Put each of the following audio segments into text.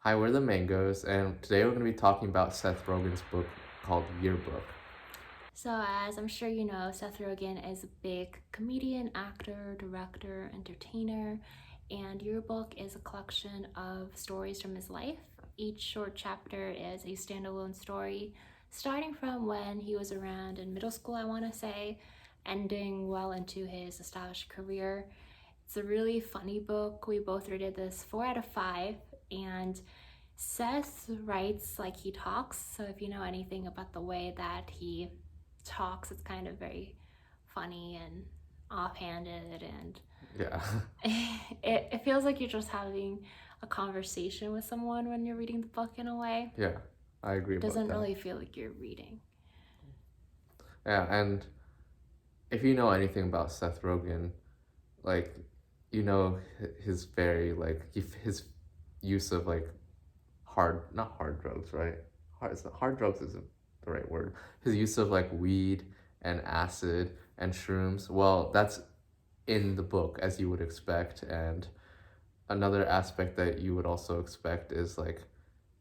Hi, we're the Mangoes, and today we're going to be talking about Seth Rogen's book called Yearbook. So, as I'm sure you know, Seth Rogen is a big comedian, actor, director, entertainer, and Yearbook is a collection of stories from his life. Each short chapter is a standalone story, starting from when he was around in middle school, I want to say, ending well into his established career. It's a really funny book. We both rated this 4 out of 5, and Seth writes like he talks. So, if you know anything about the way that he talks, it's kind of very funny and offhanded, and Yeah, it feels like you're just having a conversation with someone when you're reading the book in a way. yeah, I agree It about doesn't that. really feel like you're reading. Yeah, and if you know anything about Seth Rogen, like, his very, his use of, not hard drugs, right? Hard drugs isn't the right word. His use of, weed and acid and shrooms, well, that's in the book, as you would expect, and another aspect that you would also expect is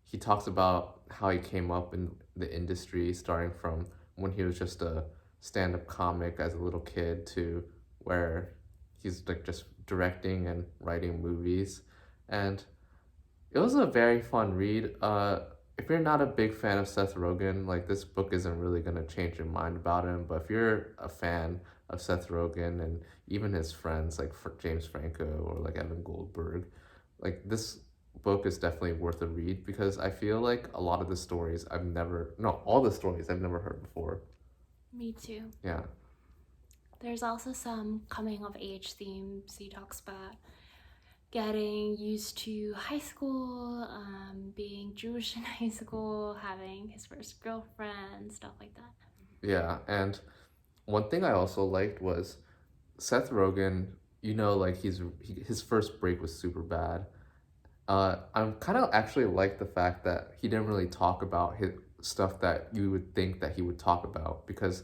he talks about how he came up in the industry starting from when he was just a stand-up comic as a little kid to where he's like just directing and writing movies, and it was a very fun read. If you're not a big fan of Seth Rogen, like this book isn't really gonna change your mind about him. But if you're a fan of Seth Rogen and even his friends like James Franco or like Evan Goldberg, like this book is definitely worth a read because I feel like a lot of the stories all the stories I've never heard before. Me too. Yeah, There's also some coming of age themes. He talks about getting used to high school, being Jewish in high school, having his first girlfriend, stuff like that. yeah, and one thing I also liked was Seth Rogen. His first break was super bad. I'm kind of actually like the fact that he didn't really talk about his stuff that you would think that he would talk about because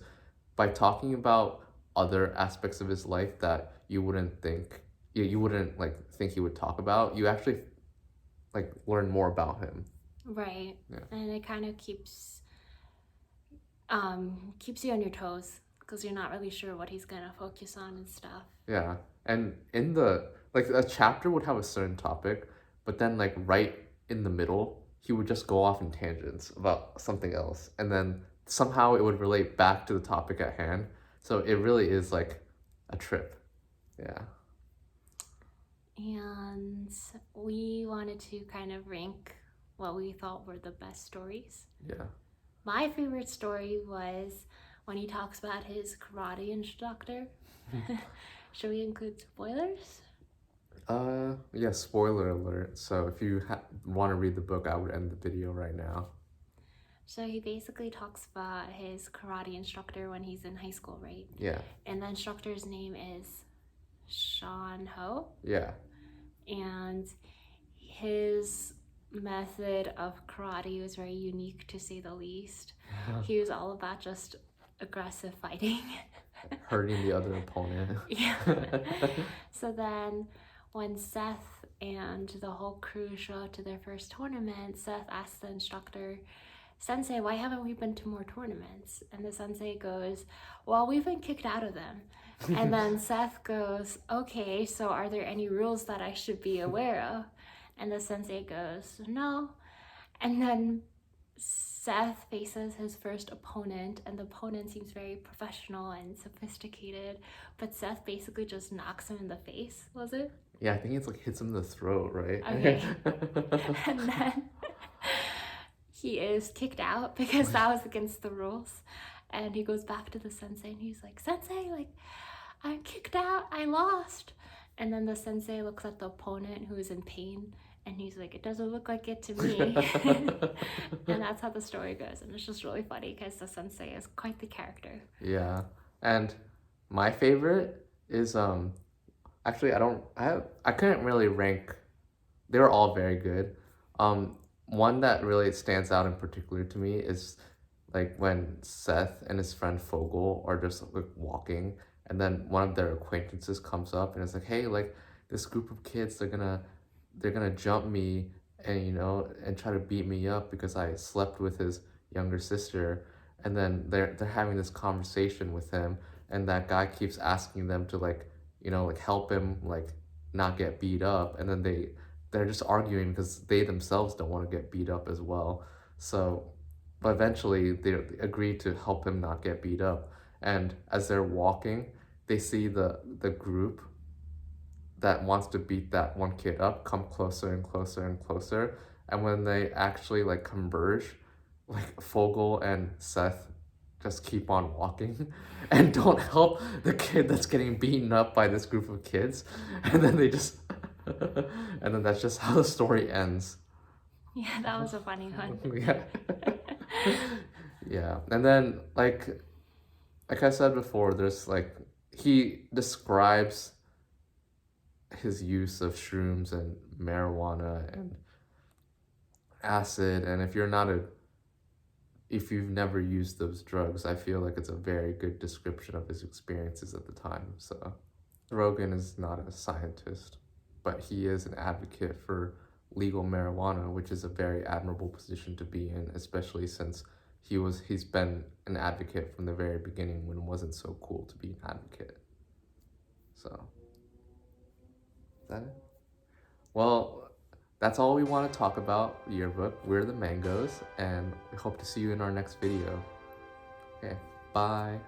by talking about other aspects of his life that you wouldn't think he would talk about, you actually learn more about him. Right. Yeah. And it kind of keeps you on your toes because you're not really sure what he's gonna focus on and stuff. Yeah. And in the a chapter would have a certain topic, but then right in the middle, he would just go off in tangents about something else. And then somehow it would relate back to the topic at hand. So it really is like a trip. Yeah. And we wanted to kind of rank what we thought were the best stories. Yeah. My favorite story was when he talks about his karate instructor. Should we include spoilers? Yeah, spoiler alert. So if you want to read the book, I would end the video right now. So he basically talks about his karate instructor when he's in high school, right? Yeah. And the instructor's name is Sean Ho. Yeah. And his method of karate was very unique to say the least. He was all about just aggressive fighting. Hurting the other opponent. Yeah. So then when Seth and the whole crew show up to their first tournament, Seth asks the instructor, Sensei, why haven't we been to more tournaments? And the sensei goes, well, we've been kicked out of them. And then Seth goes, okay, so are there any rules that I should be aware of? And the sensei goes, no. And then Seth faces his first opponent, and the opponent seems very professional and sophisticated, but Seth basically just knocks him in the face, was it? Yeah, I think it's hits him in the throat, right? Okay. And then he is kicked out because that was against the rules. And he goes back to the sensei and he's like, Sensei, I'm kicked out, I lost. And then the sensei looks at the opponent who is in pain and he's like, it doesn't look like it to me. And that's how the story goes. And it's just really funny because the sensei is quite the character. Yeah. And my favorite is actually I couldn't really rank. They were all very good. One that really stands out in particular to me is when Seth and his friend Fogel are just walking, and then one of their acquaintances comes up and is like, "Hey, this group of kids, they're gonna jump me and and try to beat me up because I slept with his younger sister. And then they're having this conversation with him, and that guy keeps asking them to like, like help him like not get beat up, and then they're just arguing because they themselves don't want to get beat up as well. So, but eventually they agree to help him not get beat up. And as they're walking, they see the group that wants to beat that one kid up come closer and closer and closer. And when they actually like converge, like Fogel and Seth just keep on walking and don't help the kid that's getting beaten up by this group of kids. And then they just and then that's just how the story ends. Yeah, that was a funny one. Yeah. Yeah. And then like I said before, there's like he describes his use of shrooms and marijuana and acid, and if you've never used those drugs, I feel like it's a very good description of his experiences at the time. So Rogan is not a scientist, but he is an advocate for legal marijuana, which is a very admirable position to be in, especially since he's been an advocate from the very beginning when it wasn't so cool to be an advocate. So is that it? Well, that's all we want to talk about Yearbook. We're the Mangoes, and we hope to see you in our next video. Okay, bye.